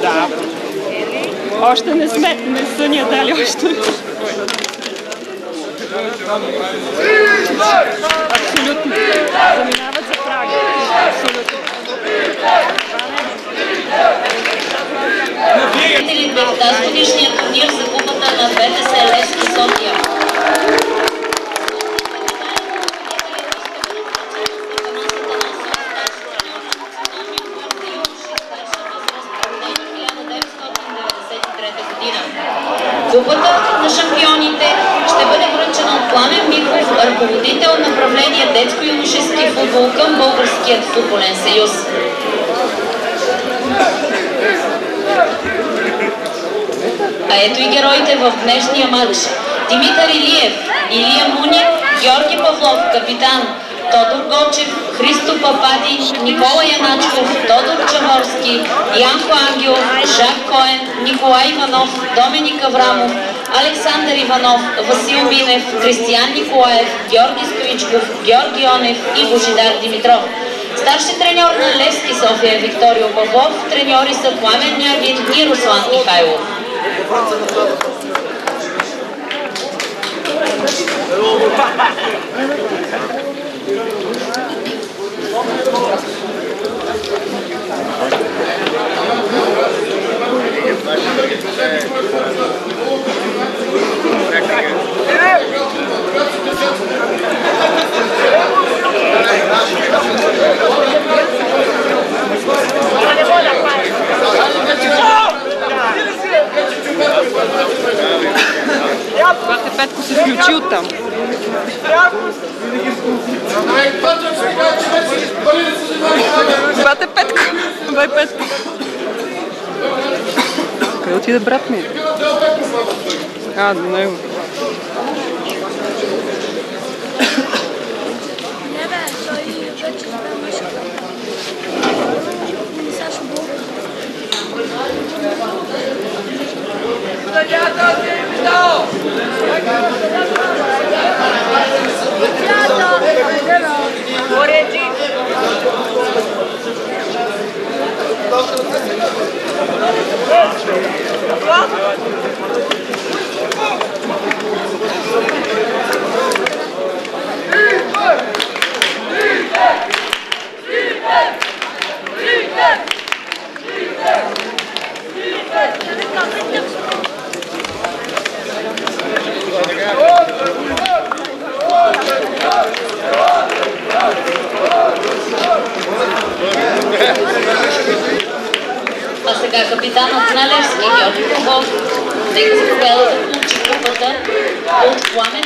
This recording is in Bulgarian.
Да. Още не са ни я дали още. Абсолютно. Заминават за Прага. Абсолютно. Победителите в тази годишния турнир за купата на БТС Левски София. Купата на шампионите ще бъде връчена от Пламен Михов, ръководител направление детско-юношески футбол към Българският футболен съюз. А ето и героите в днешния матч. Димитър Илиев, Илия Мунев, Георги Павлов, капитан, Тодор Гочев, Христо Папади, Никола Яначков, Тодор Чаморски, Янко Ангелов, Жак Коен, Николай Иванов, Доминик Аврамов, Александър Иванов, Васил Минев, Кристиян Николаев, Георги Стоичков, Георги Онев и Божидар Димитров. Старши треньор на Левски София е Викторио Павлов, треньори са Пламен Нягин и Руслан Михайлов. Бате Петко се включи оттам. Бате Петко! Бай Петко! Къде отиде брат ми? А, до него. Не бе, той вече не беше. Сашо Бог. А сега капитанът на Левски Георги Павлов нека заповяда да получи купата от Пламен